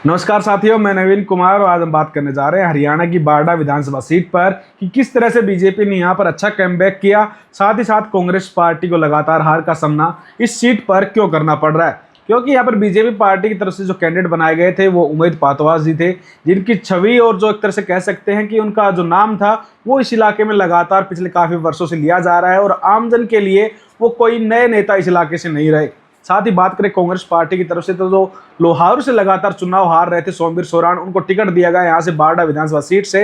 नमस्कार साथियों, मैं नवीन कुमार और आज हम बात करने जा रहे हैं हरियाणा की बारडा विधानसभा सीट पर कि किस तरह से बीजेपी ने यहां पर अच्छा कमबैक किया। साथ ही साथ कांग्रेस पार्टी को लगातार हार का सामना इस सीट पर क्यों करना पड़ रहा है, क्योंकि यहां पर बीजेपी पार्टी की तरफ से जो कैंडिडेट बनाए गए थे वो उमैद पातवास जी थे, जिनकी छवि और जो एक तरह से कह सकते हैं कि उनका जो नाम था वो इस इलाके में लगातार पिछले काफ़ी वर्षों से लिया जा रहा है और आमजन के लिए वो कोई नए नेता इस इलाके से नहीं रहे। साथ ही बात करें कांग्रेस पार्टी की तरफ से तो जो लोहारू से लगातार चुनाव हार रहे थे सोमवीर सोरान, उनको टिकट दिया गया यहाँ से बारडा विधानसभा सीट से।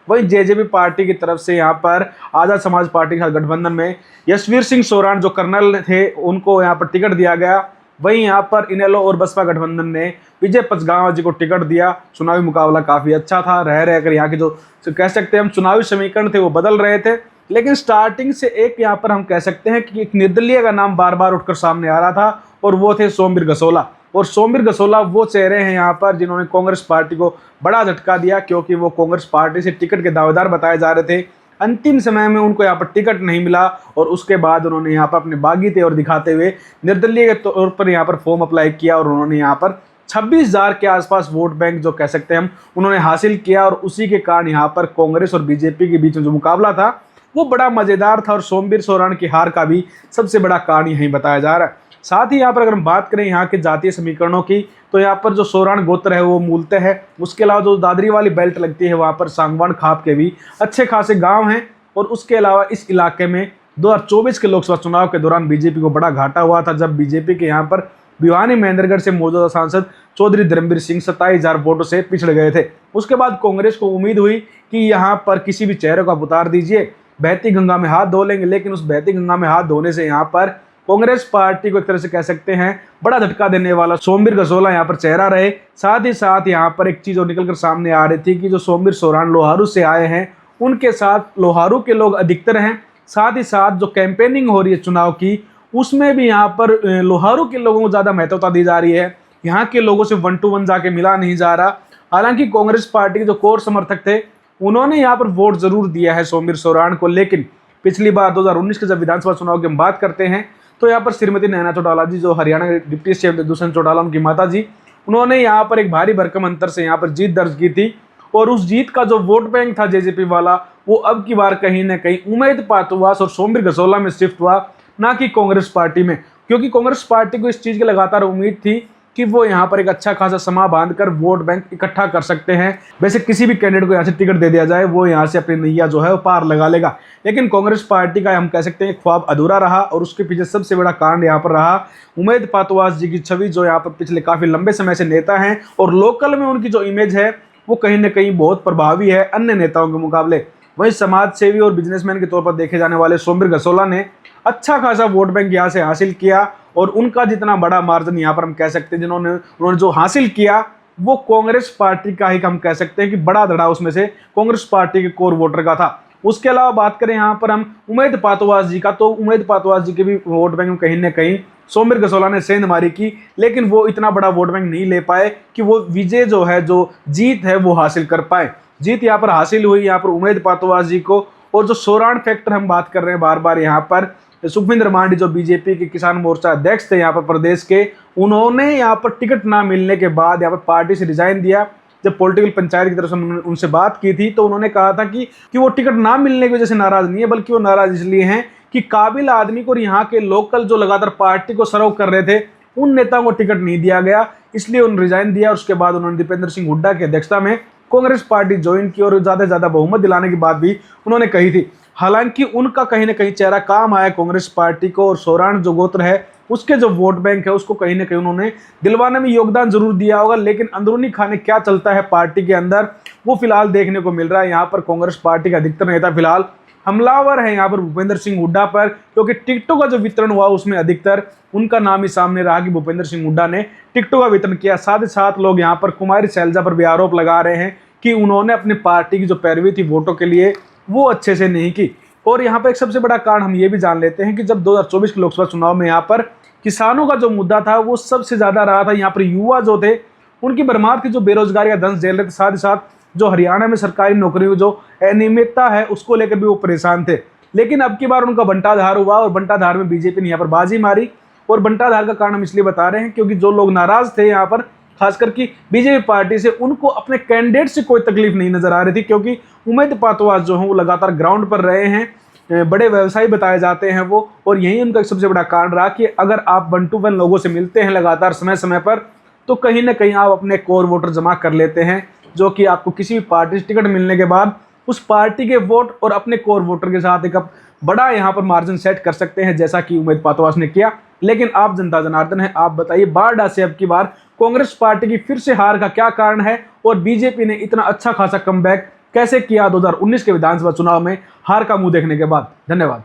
वहीं जेजेपी पार्टी की तरफ से यहाँ पर आजाद समाज पार्टी के साथ गठबंधन में यशवीर सिंह सोरान जो कर्नल थे उनको यहाँ पर टिकट दिया गया। वहीं यहाँ पर इनेलो और बसपा गठबंधन ने विजय पचगांव जी को टिकट दिया। चुनावी मुकाबला काफ़ी अच्छा था, रह रहकर यहाँ के जो कह सकते हैं हम चुनावी समीकरण थे वो बदल रहे थे, लेकिन स्टार्टिंग से एक यहाँ पर हम कह सकते हैं कि एक निर्दलीय का नाम बार बार उठकर सामने आ रहा था और वो थे सोमवीर गसोला। और सोमवीर गसोला वो चेहरे हैं यहाँ पर जिन्होंने कांग्रेस पार्टी को बड़ा झटका दिया, क्योंकि वो कांग्रेस पार्टी से टिकट के दावेदार बताए जा रहे थे। अंतिम समय में उनको यहाँ पर टिकट नहीं मिला और उसके बाद उन्होंने यहाँ पर अपने बागी तेवर दिखाते हुए निर्दलीय के तौर पर यहाँ पर फॉर्म अप्लाई किया और उन्होंने यहाँ पर 26,000 के आसपास वोट बैंक जो कह सकते हैं हम उन्होंने हासिल किया। और उसी के कारण यहाँ पर कांग्रेस और बीजेपी के बीच में जो मुकाबला था वो बड़ा मजेदार था और सोमवीर सोरान की हार का भी सबसे बड़ा कारण यहीं बताया जा रहा है। साथ ही यहाँ पर अगर हम बात करें यहाँ के जातीय समीकरणों की, तो यहाँ पर जो सोरान गोत्र है वो मूलतः है। उसके अलावा जो दादरी वाली बेल्ट लगती है वहाँ पर सांगवान खाप के भी अच्छे खासे गांव हैं। और उसके अलावा इस इलाके में 2024 के लोकसभा चुनाव के दौरान बीजेपी को बड़ा घाटा हुआ था, जब बीजेपी के यहाँ पर भिवानी महेंद्रगढ़ से मौजूदा सांसद चौधरी धर्मवीर सिंह 27,000 वोटों से पिछड़ गए थे। उसके बाद कांग्रेस को उम्मीद हुई कि यहाँ पर किसी भी चेहरे को आप उतार दीजिए, बहती गंगा में हाथ धो लेंगे। लेकिन उस बहती गंगा में हाथ धोने से यहाँ पर कांग्रेस पार्टी को एक तरह से कह सकते हैं बड़ा झटका देने वाला सोमवीर गसोला यहाँ पर चेहरा रहे। साथ ही साथ यहाँ पर एक चीज़ और निकल कर सामने आ रही थी कि जो सोमवीर सोरान लोहारू से आए हैं उनके साथ लोहारू के लोग अधिकतर हैं। साथ ही साथ जो कैंपेनिंग हो रही है चुनाव की उसमें भी यहाँ पर लोहारू के लोगों को ज़्यादा महत्वता दी जा रही है। यहाँ के लोगों से 1 to 1 जाके मिला नहीं जा रहा। हालांकि कांग्रेस पार्टी के जो कोर समर्थक थे उन्होंने यहाँ पर वोट जरूर दिया है सोमवीर सोरान को, लेकिन पिछली बार 2019 के जब विधानसभा चुनाव की हम बात करते हैं तो यहाँ पर श्रीमती नैना चौटाला जी जो हरियाणा के डिप्टी सीएम दूसरे चौटाला उनकी माता जी, उन्होंने यहाँ पर एक भारी भरकम अंतर से यहाँ पर जीत दर्ज की थी। और उस जीत का जो वोट बैंक था जेजेपी वाला वो अब की बार कहीं ना कहीं उमैद पातवास और सोमवीर गसोला में शिफ्ट हुआ, ना कि कांग्रेस पार्टी में। क्योंकि कांग्रेस पार्टी को इस चीज़ की लगातार उम्मीद थी कि वो यहाँ पर एक अच्छा खासा समा बांधकर वोट बैंक इकट्ठा कर सकते हैं। वैसे किसी भी कैंडिडेट को यहाँ से टिकट दे दिया जाए वो यहाँ से अपनी नैया जो है वो पार लगा लेगा, लेकिन कांग्रेस पार्टी का हम कह सकते हैं ख्वाब अधूरा रहा। और उसके पीछे सबसे बड़ा कारण यहाँ पर रहा उमैद पातवास जी की छवि, जो यहाँ पर पिछले काफ़ी लंबे समय से नेता हैं और लोकल में उनकी जो इमेज है वो कहीं ना कहीं बहुत प्रभावी है अन्य नेताओं के मुकाबले। वहीं समाज सेवी और बिजनेसमैन के तौर पर देखे जाने वाले सोमवीर गसोला ने अच्छा खासा वोट बैंक यहाँ से हासिल किया और उनका जितना बड़ा मार्जिन यहाँ पर हम कह सकते हैं उन्होंने जो हासिल किया वो कांग्रेस पार्टी का ही हम कह सकते हैं कि बड़ा धड़ा उसमें से कांग्रेस पार्टी के कोर वोटर का था। उसके अलावा बात करें यहाँ पर हम उमैद पातवास जी का, तो उमैद पातवास जी के भी वोट बैंक में कहीं ना कहीं सोमवीर गसोला ने सेंधमारी की, लेकिन वो इतना बड़ा वोट बैंक नहीं ले पाए कि वो विजय जो है जो जीत है वो हासिल कर पाए। जीत यहाँ पर हासिल हुई यहाँ पर उमैद पातवास जी को। और जो सोरान फैक्टर हम बात कर रहे हैं बार बार यहाँ पर, सुखविंदर मांडी जो बीजेपी के किसान मोर्चा अध्यक्ष थे यहाँ पर प्रदेश के, उन्होंने यहाँ पर टिकट ना मिलने के बाद यहाँ पर पार्टी से रिजाइन दिया। जब पॉलिटिकल पंचायत की तरफ से उनसे बात की थी तो उन्होंने कहा था कि वो टिकट ना मिलने की वजह से नाराज नहीं है, बल्कि वो नाराज इसलिए हैं कि काबिल आदमी को और यहाँ के लोकल जो लगातार पार्टी को सर्व कर रहे थे उन नेताओं को टिकट नहीं दिया गया, इसलिए उन्होंने रिजाइन दिया। और उसके बाद उन्होंने दीपेंद्र सिंह हुड्डा की अध्यक्षता में कांग्रेस पार्टी ज्वाइन की और ज़्यादा से ज़्यादा बहुमत दिलाने की बात भी उन्होंने कही थी। हालांकि उनका कहीं ना कहीं चेहरा काम आया कांग्रेस पार्टी को और सोरान जो गोत्र है उसके जो वोट बैंक है उसको कहीं ना कहीं उन्होंने दिलवाने में योगदान जरूर दिया होगा। लेकिन अंदरूनी खाने क्या चलता है पार्टी के अंदर वो फिलहाल देखने को मिल रहा है। यहाँ पर कांग्रेस पार्टी का अधिकतर नेता फिलहाल हमलावर है यहाँ पर भूपेंद्र सिंह हुड्डा पर, क्योंकि टिकटों का जो वितरण हुआ उसमें अधिकतर उनका नाम ही सामने रहा कि भूपेंद्र सिंह हुड्डा ने टिकटों का वितरण किया। साथ ही साथ लोग यहाँ पर कुमारी शैलजा पर भी आरोप लगा रहे हैं कि उन्होंने अपनी पार्टी की जो पैरवी थी वोटों के लिए वो अच्छे से नहीं की। और यहाँ पर एक सबसे बड़ा कारण हम ये भी जान लेते हैं कि जब 2024 के लोकसभा चुनाव में यहाँ पर किसानों का जो मुद्दा था वो सबसे ज़्यादा रहा था। यहाँ पर युवा जो थे उनकी बर्बाद की जो बेरोजगारी का दंश झेल रहे थे, साथ ही साथ जो हरियाणा में सरकारी नौकरियों जो अनियमितता है उसको लेकर भी वो परेशान थे। लेकिन अब की बार उनका बंटाधार हुआ और बंटाधार में बीजेपी ने यहाँ पर बाजी मारी। और बंटाधार का कारण हम इसलिए बता रहे हैं क्योंकि जो लोग नाराज थे यहाँ पर खासकर कि बीजेपी पार्टी से उनको अपने कैंडिडेट से कोई तकलीफ नहीं नजर आ रही थी, क्योंकि उमेद पातवास जो हैं वो लगातार ग्राउंड पर रहे हैं, बड़े व्यवसायी बताए जाते हैं वो, और यही उनका सबसे बड़ा कारण रहा कि अगर आप 1 to 1 लोगों से मिलते हैं लगातार समय समय पर, तो कहीं ना कहीं आप अपने कोर वोटर जमा कर लेते हैं, जो कि आपको किसी भी पार्टी से टिकट मिलने के बाद उस पार्टी के वोट और अपने कोर वोटर के साथ एक बड़ा यहाँ पर मार्जिन सेट कर सकते हैं, जैसा कि उमेद पातवास ने किया। लेकिन आप जनता जनार्दन हैं, आप बताइए बारडा से अब की बार कांग्रेस पार्टी की फिर से हार का क्या कारण है, और बीजेपी ने इतना अच्छा खासा कमबैक कैसे किया 2019 के विधानसभा चुनाव में हार का मुंह देखने के बाद। धन्यवाद।